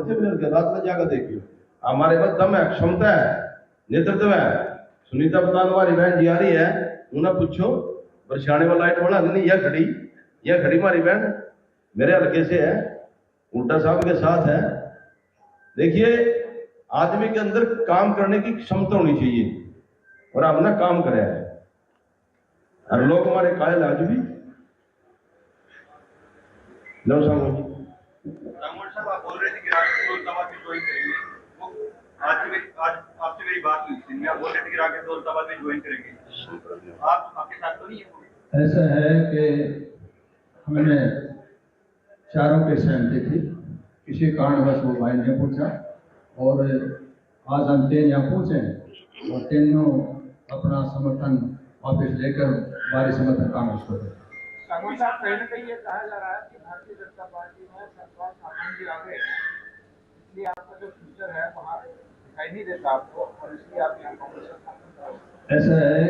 थे मेरे रात में जाकर देखियो हमारे पास दम है क्षमता है नेतृत्व है सुनीता प्रधान हमारी बहन जी आ रही है उन्हें पूछो बरसाने वाला लाइट वाला नहीं यह खड़ी हमारी बहन मेरे हल्के से है हुड्डा साहब के साथ है देखिए आदमी के अंदर काम करने की क्षमता होनी चाहिए और हमने काम कराया है और लोग हमारे कायल आज भी लो साहब आप बोल रहे थे कि राकेश दौलताबाद भी ज्वाइन करेंगे आज आपसे मेरी बात हुई थी मैं बोल रहे थे कि राकेश दौलताबाद भी ज्वाइन करेंगे आपके साथ तो नहीं है ऐसा है कि हमने चारों की सहमति थी किसी कारणवश वो भाई ने पूछा और आज हम 3 यहाँ पहुँचे और तीनों अपना समर्थन वापस लेकर हमारे समर्थन कांग्रेस को दे। कहीं न कहीं ये कहा जा रहा है कि भारतीय जनता पार्टी में सरकार साधन भी आ गए इसलिए आपका जो फ्यूचर है वहाँ दिखाई नहीं देता आपको और इसलिए आप यहाँ कांग्रेस ऐसा है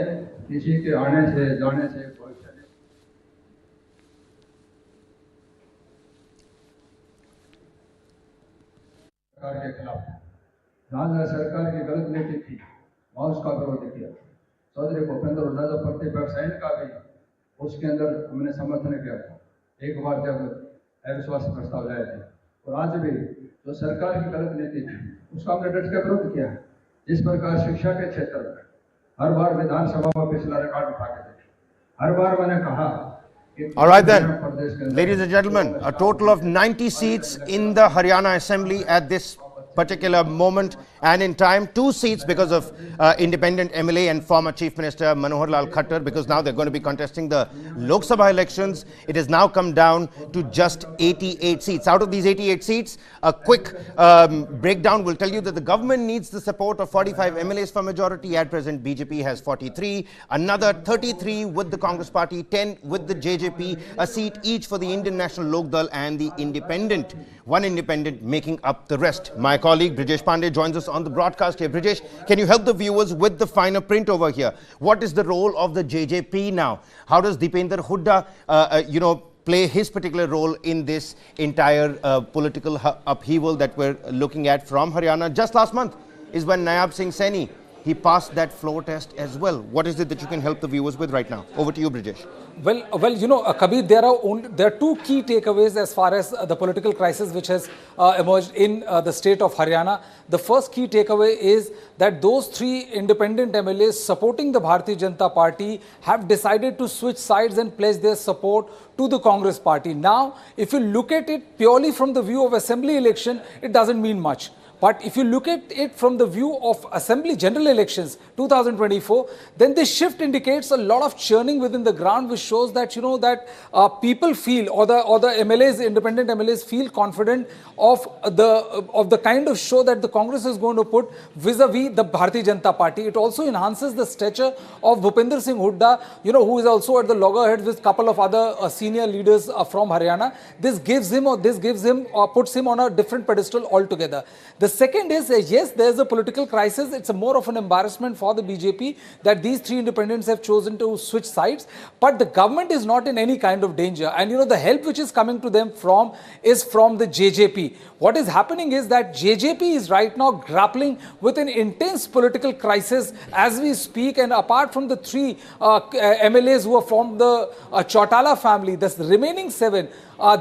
किसी के आने से जाने से भविष्य सरकार के खिलाफ जहाँ सरकार की गलत नीति थी वहाँ उसका विरोध किया चौधरी भूपेंद्र हुड्डा जो प्रतिपक्ष है इनका भी उसके अंदर हमने समर्थन किया था एक बार जब अविश्वास प्रस्ताव लाए थे और आज भी जो सरकार की गलत नीति थी उसका हमने डट के विरोध किया जिस प्रकार शिक्षा के क्षेत्र में हर बार विधानसभा में पिछला रिकॉर्ड उठा के देखे हर बार मैंने कहा All right then, ladies and gentlemen, a total of 90 seats in the Haryana Assembly at this particular moment and in time, 2 seats because of independent MLA and former Chief Minister Manohar Lal Khattar, because now they're going to be contesting the Lok Sabha elections. It has now come down to just 88 seats. Out of these 88 seats, a quick breakdown will tell you that the government needs the support of 45 MLAs for majority. At present, BJP has 43, another 33 with the Congress Party, 10 with the JJP, a seat each for the Indian National Lok Dal and the independent, one independent making up the rest. My colleague Brijesh Pandey joins us on the broadcast here. Brijesh, can you help the viewers with the finer print over here? What is the role of the JJP now? How does Deepinder Hooda, play his particular role in this entire political upheaval that we're looking at from Haryana? Just last month is when Nayab Singh Saini, he passed that floor test as well. What is it that you can help the viewers with right now? Over to you, Brijesh. Well, Kabir, there are 2 key takeaways as far as the political crisis which has emerged in the state of Haryana. The first key takeaway is that those 3 independent MLAs supporting the Bharatiya Janata Party have decided to switch sides and pledge their support to the Congress Party. Now, if you look at it purely from the view of assembly election, it doesn't mean much. But if you look at it from the view of Assembly General Elections 2024, then this shift indicates a lot of churning within the ground, which shows that people feel, or the MLAs, independent MLAs, feel confident of the kind of show that the Congress is going to put vis-a-vis the Bharatiya Janata Party. It also enhances the stature of Bhupinder Singh Hooda, who is also at the loggerheads with a couple of other senior leaders from Haryana. This puts him on a different pedestal altogether. The second is, yes, there is a political crisis. It's more of an embarrassment for the BJP that these 3 independents have chosen to switch sides. But the government is not in any kind of danger. And, the help which is coming to them is from the JJP. What is happening is that JJP is right now grappling with an intense political crisis as we speak. And apart from the 3 MLAs who are from the Chautala family, the remaining 7,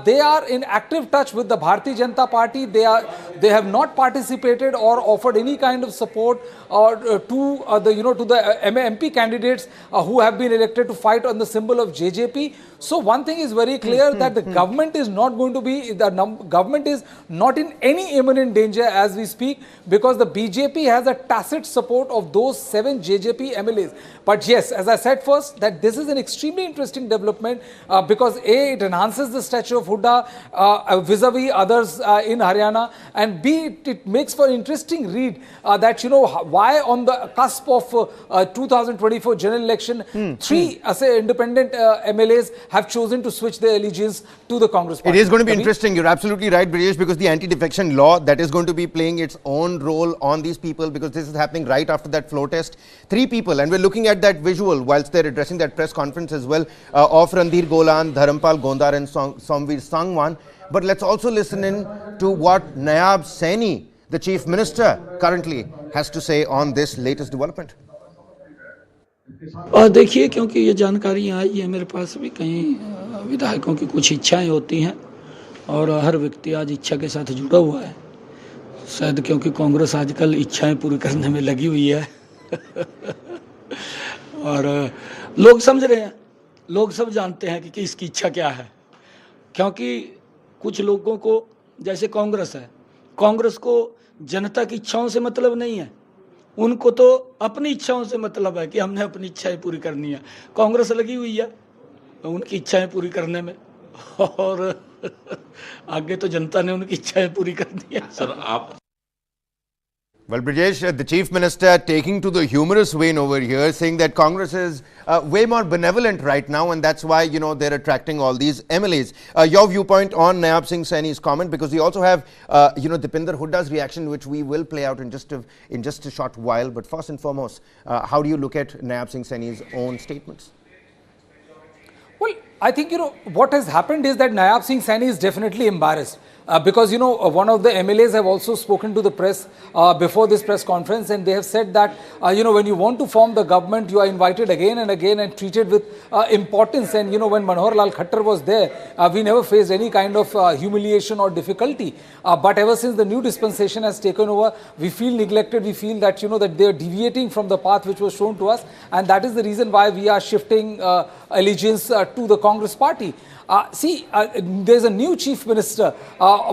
they are in active touch with the Bharatiya Janata Party. They have not participated or offered any kind of support to the MP candidates who have been elected to fight on the symbol of JJP. So one thing is very clear that the government is not going to be, government is not in any imminent danger as we speak, because the BJP has a tacit support of those 7 JJP MLAs. But yes, as I said first, that this is an extremely interesting development because A, it enhances the stature of Hooda vis-a-vis others in Haryana, and B, it makes for an interesting read that, why on the cusp of 2024 general election, 3 independent MLAs have chosen to switch their allegiance to the Congress Party. It is going to be interesting. You're absolutely right, Brijesh, because the anti-defection law that is going to be playing its own role on these people, because this is happening right after that floor test. 3 people, and we're looking at that visual whilst they're addressing that press conference as well, of Randhir Golan, Dharampal Gondar and Somveer Sangwan. But let's also listen in to what Nayab Saini, the Chief Minister, currently has to say on this latest development. और देखिए, क्योंकि ये जानकारियाँ आई है मेरे पास भी, कई विधायकों की कुछ इच्छाएं होती हैं और हर व्यक्ति आज इच्छा के साथ जुड़ा हुआ है, शायद क्योंकि कांग्रेस आजकल इच्छाएं पूरी करने में लगी हुई है और लोग समझ रहे हैं, लोग सब जानते हैं कि किसकी इच्छा क्या है, क्योंकि कुछ लोगों को, जैसे कांग्रेस है, कांग्रेस को जनता की इच्छाओं से मतलब नहीं है, उनको तो अपनी इच्छाओं से मतलब है कि हमने अपनी इच्छाएं पूरी करनी है। कांग्रेस लगी हुई है उनकी इच्छाएं पूरी करने में और आगे तो जनता ने उनकी इच्छाएं पूरी करनी है। सर आप Well, Brijesh, the Chief Minister taking to the humorous vein over here, saying that Congress is way more benevolent right now, and that's why, you know, they're attracting all these MLAs. Your viewpoint on Nayab Singh Saini's comment, because we also have, you know, Dipinder Hooda's reaction, which we will play out in just a short while. But first and foremost, how do you look at Nayab Singh Saini's own statements? Well, I think, you know, what has happened is that Nayab Singh Saini is definitely embarrassed. Because, you know, one of the MLAs have also spoken to the press before this press conference, and they have said that, you know, when you want to form the government, you are invited again and again and treated with importance. And, you know, when Manohar Lal Khattar was there, we never faced any kind of humiliation or difficulty. But ever since the new dispensation has taken over, we feel neglected. We feel that, you know, that they are deviating from the path which was shown to us. And that is the reason why we are shifting allegiance to the Congress party. There's a new chief minister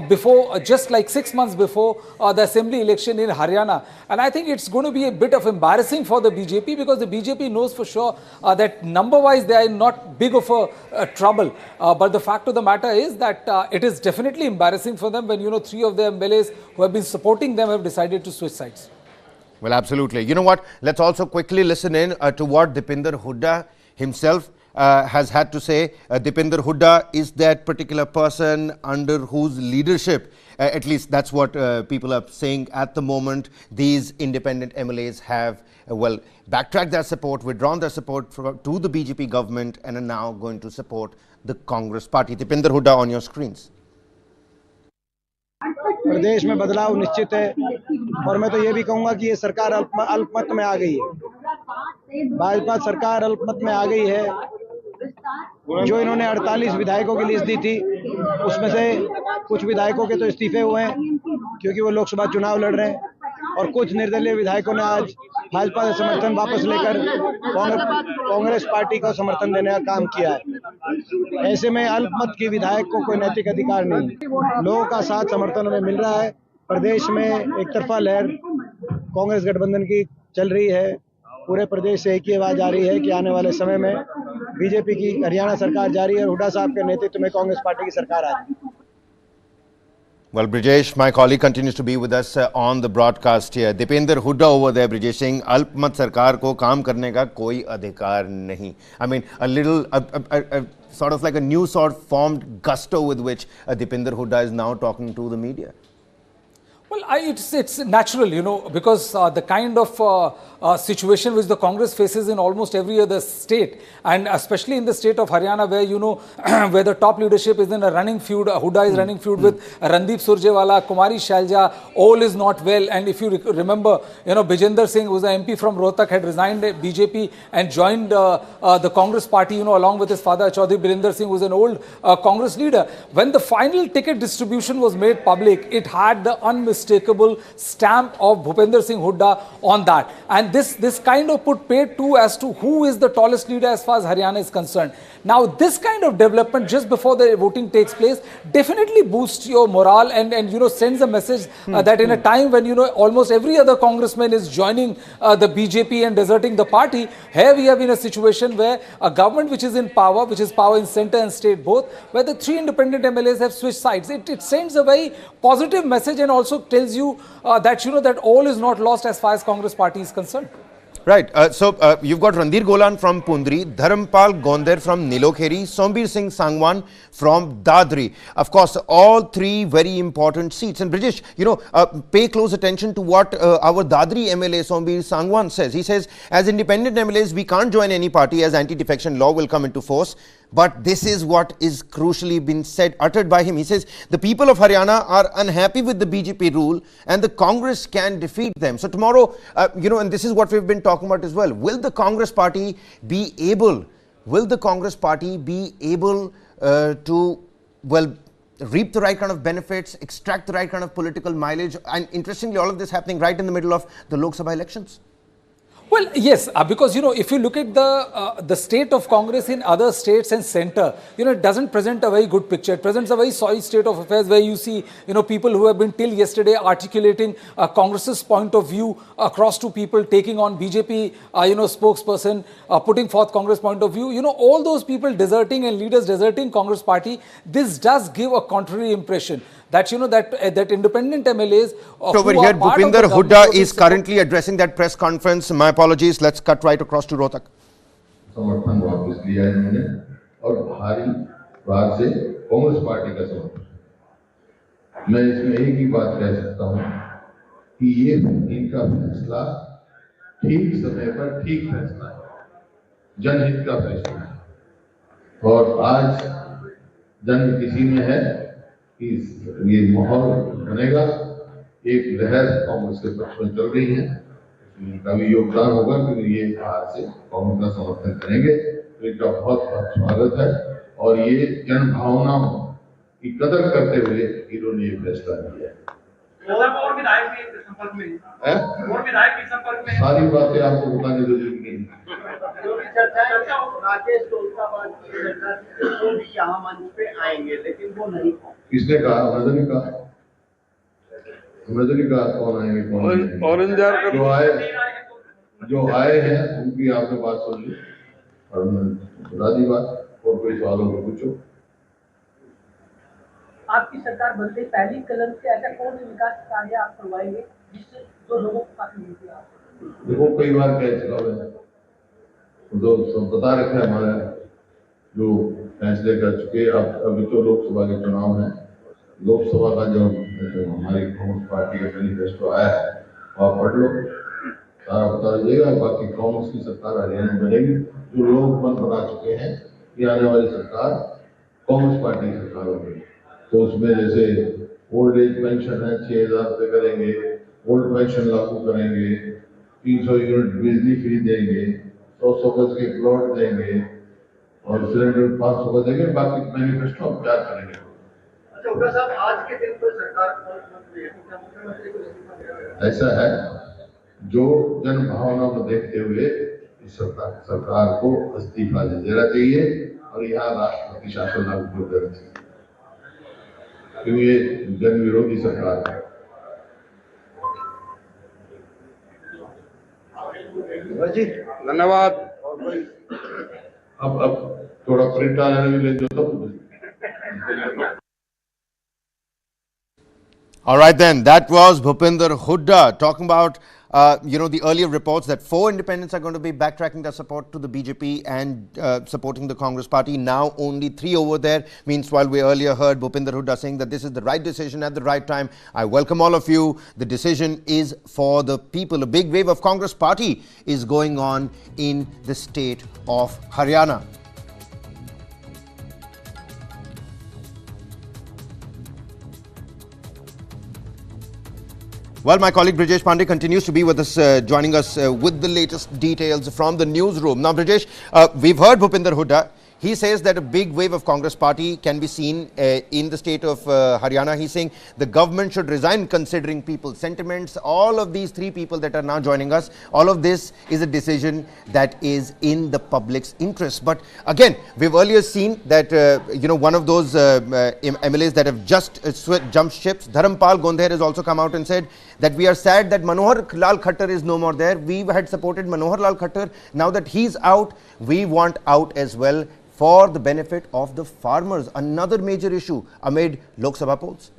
before, just like 6 months before the assembly election in Haryana. And I think it's going to be a bit of embarrassing for the BJP, because the BJP knows for sure that number-wise they are not big of a trouble. But the fact of the matter is that it is definitely embarrassing for them when, you know, 3 of the MLAs who have been supporting them have decided to switch sides. Well, absolutely. You know what? Let's also quickly listen in to what Dipinder Hooda himself has had to say. Dipinder Hooda is that particular person under whose leadership, at least that's what people are saying at the moment, these independent MLAs have, well, backtracked their support, withdrawn their support to the BJP government, and are now going to support the Congress party. Dipinder Hooda on your screens. प्रदेश में बदलाव निश्चित है और मैं तो ये भी कहूंगा कि ये सरकार अल्पमत में आ गई है। भाजपा सरकार अल्पमत में आ गई है। जो इन्होंने 48 विधायकों की लिस्ट दी थी, उसमें से कुछ विधायकों के तो इस्तीफे हुए हैं क्योंकि वो लोकसभा चुनाव लड़ रहे हैं, और कुछ निर्दलीय विधायकों ने आज भाजपा से समर्थन वापस लेकर कांग्रेस पार्टी को समर्थन देने का काम किया है। ऐसे में अल्पमत के विधायक को कोई नैतिक अधिकार नहीं, लोगों का साथ समर्थन उन्हें मिल रहा है। प्रदेश में एक तरफा लहर कांग्रेस गठबंधन की चल रही है, पूरे प्रदेश से एक ही आवाज आ रही है कि आने वाले समय में बीजेपी की हरियाणा सरकार जारी है, हुड्डा साहब के नेतृत्व में कांग्रेस पार्टी की सरकार आ रही है। Well, Brijesh, my colleague, continues to be with us on the broadcast here. Dipinder Hooda over there, Brijesh, saying अल्पमत सरकार को काम करने का कोई अधिकार नहीं. I mean, a little, sort of like a new sort of formed gusto with which Dipinder Hooda is now talking to the media. Well, it's natural, you know, because the kind of situation which the Congress faces in almost every other state, and especially in the state of Haryana, where, you know, where the top leadership is in a running feud. Hooda is running feud with Randeep Surjewala, Kumari Shailja. All is not well. And if you remember, you know, Bijender Singh, who was an MP from Rohtak, had resigned BJP and joined the Congress party, you know, along with his father, Chaudhry Birinder Singh, who was an old Congress leader. When the final ticket distribution was made public, it had the unmistakable stamp of Bhupender Singh Hooda on that. And this kind of put paid to as to who is the tallest leader as far as Haryana is concerned. Now, this kind of development just before the voting takes place definitely boosts your morale and you know, sends a message that in a time when, you know, almost every other congressman is joining the BJP and deserting the party, here we have in a situation where a government which is in power, which is power in center and state both, where the three independent MLAs have switched sides. It sends a very positive message and also tells you that, you know, that all is not lost as far as Congress party is concerned. Right. So you've got Randir Golan from Pundri, Dharampal Gonder from Nilokheri, Somveer Singh Sangwan from Dadri. Of course, all three very important seats. And Brijesh, you know, pay close attention to what our Dadri MLA Somveer Sangwan says. He says, as independent MLAs, we can't join any party as anti-defection law will come into force. But this is what is crucially been said, uttered by him. He says, the people of Haryana are unhappy with the BJP rule and the Congress can defeat them. So tomorrow, and this is what we've been talking about as well. Will the Congress party be able to, well, reap the right kind of benefits, extract the right kind of political mileage? And interestingly, all of this happening right in the middle of the Lok Sabha elections. Well, yes, because, if you look at the state of Congress in other states and centre, it doesn't present a very good picture. It presents a very sorry state of affairs where you see, people who have been till yesterday articulating Congress's point of view across to people, taking on BJP, spokesperson, putting forth Congress point of view. All those people deserting and leaders deserting Congress party, this does give a contrary impression. That that independent MLAs over here, Bhupinder Hooda is currently addressing that press conference. My apologies. Let's cut right across to Rohtak. समर्थन वापस लिया है इन्होंने और भारी बात से Congress party का समर्थन। मैं इसमें एक ही बात कह सकता हूं कि ये इनका फैसला ठीक समय पर ठीक फैसला है, जनहित का फैसला है और आज जनहित इसी में है कि ये माहौल बनेगा। एक लहर कांग्रेस के पक्ष में चल रही है, इनका भी योगदान होगा क्योंकि ये आज से कांग्रेस का समर्थन करेंगे, तो इनका बहुत बहुत स्वागत है। और ये जन भावनाओं की कदर करते हुए इन्होंने ये फैसला किया है। और विधायक भी संपर्क में हैं? और विधायक भी संपर्क में हैं? सारी बातें आपको बताने जरूरी नहीं है। चर्चा राकेश दौलताबाद की चर्चा वो भी यहाँ मंच पे आएंगे, लेकिन वो नहीं। किसने कहा? हमने नहीं कहा कौन आएंगे कौन नहीं। जो आए हैं उनकी आपने बात सुन ली और बता दी बात। और कोई सवाल हो तो पूछो। आपकी सरकार बनते पहली कलम से ऐसा कौन सा विकास कार्य आप करवाएंगे जिससे जो लोगों को काफी मिलती है? देखो कई बार कह चुका है, तो सब बता रखा है हमारे जो फैसले कर चुके। अब अभी तो लोकसभा के चुनाव है, लोकसभा का जो हमारी कांग्रेस पार्टी का मैनिफेस्टो आया है वो आप पढ़ लो, सारा बता दीजिएगा। बाकी कांग्रेस की सरकार हरियाणा में बनेगी। जो लोग मन बना चुके हैं कि आने वाली सरकार कांग्रेस पार्टी की सरकार होगी, तो उसमें जैसे ओल्ड एज पेंशन है 6,000 रुपये करेंगे, ओल्ड पेंशन लागू करेंगे, 300 यूनिट बिजली फ्री देंगे, 100 गज के प्लॉट देंगे और सिलेंडर 500 का देंगे। बाकी मैनिफेस्टो हम तैयार करेंगे। अच्छा हुड्डा साहब, आज के दिन पर सरकार मुख्यमंत्री को इस्तीफा देगा? ऐसा है, जो जन भावना को देखते हुए इस सरकार को इस्तीफा दे देना चाहिए और यहाँ राष्ट्रपति शासन लागू कर देना चाहिए, क्योंकि ये जन विरोधी सरकार है। जी धन्यवाद। अब थोड़ा प्रिंट आने में ले जो तब। All right then, that was Bhupinder Hooda talking about the earlier reports that 4 independents are going to be backtracking their support to the BJP and supporting the Congress party. Now only 3 over there. Meanwhile, we earlier heard Bhupinder Hooda saying that this is the right decision at the right time. I welcome all of you. The decision is for the people. A big wave of Congress party is going on in the state of Haryana. Well, my colleague Brijesh Pandey continues to be with us, joining us with the latest details from the newsroom. Now, Brijesh, we've heard Bhupinder Hooda. He says that a big wave of Congress party can be seen in the state of Haryana. He's saying the government should resign considering people's sentiments. All of these 3 people that are now joining us, all of this is a decision that is in the public's interest. But again, we've earlier seen that, one of those MLAs that have just jumped ships, Dharampal Gondher, has also come out and said that we are sad that Manohar Lal Khattar is no more there. We had supported Manohar Lal Khattar. Now that he's out, we want out as well, for the benefit of the farmers. Another major issue amid Lok Sabha polls.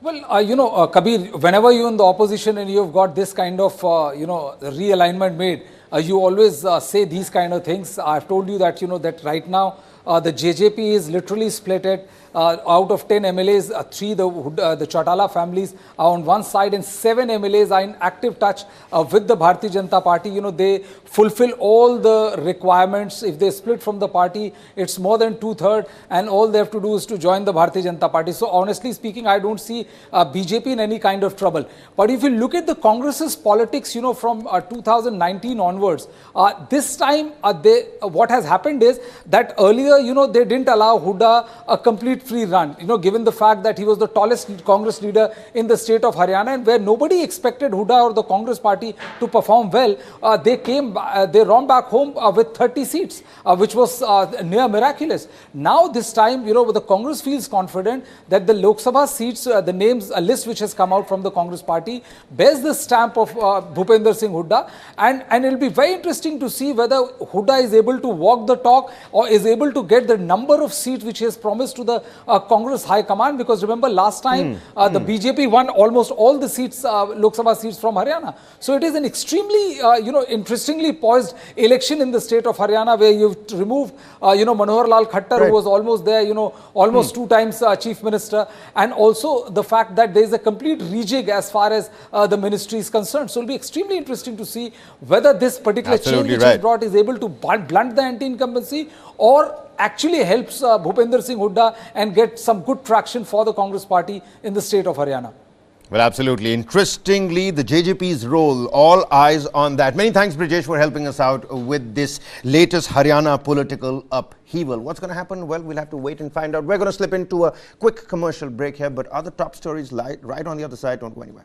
Well, Kabir, whenever you're in the opposition and you've got this kind of, realignment made, you always say these kind of things. I've told you that, that right now the JJP is literally split at out of 10 MLAs, 3 the Chautala families are on one side, and 7 MLAs are in active touch with the Bharatiya Janata Party. You know, they fulfill all the requirements. If they split from the party, it's more than 2/3, and all they have to do is to join the Bharatiya Janata Party. So honestly speaking, I don't see BJP in any kind of trouble. But if you look at the Congress's politics, you know, from 2019 onwards, this time what has happened is that earlier, you know, they didn't allow Hooda a complete free run, you know, given the fact that he was the tallest Congress leader in the state of Haryana, and where nobody expected Hooda or the Congress party to perform well, they ran back home with 30 seats, which was near miraculous. Now this time, you know, the Congress feels confident that the Lok Sabha seats, the names, a list which has come out from the Congress party, bears the stamp of Bhupender Singh Hooda, and it will be very interesting to see whether Hooda is able to walk the talk or is able to get the number of seats which he has promised to the Congress High Command. Because remember, last time the BJP won almost all the seats, Lok Sabha seats from Haryana. So it is an extremely, you know, interestingly poised election in the state of Haryana, where you've removed, you know, Manohar Lal Khattar, who was almost there, you know, almost 2 times Chief Minister, and also the fact that there is a complete rejig as far as the ministry is concerned. So it will be extremely interesting to see whether this particular change which is brought is able to blunt the anti-incumbency or actually helps Bhupender Singh Hooda and get some good traction for the Congress party in the state of Haryana. Well, absolutely. Interestingly, the JJP's role, all eyes on that. Many thanks, Brijesh, for helping us out with this latest Haryana political upheaval. What's going to happen? Well, we'll have to wait and find out. We're going to slip into a quick commercial break here, but other top stories right on the other side. Don't go anywhere.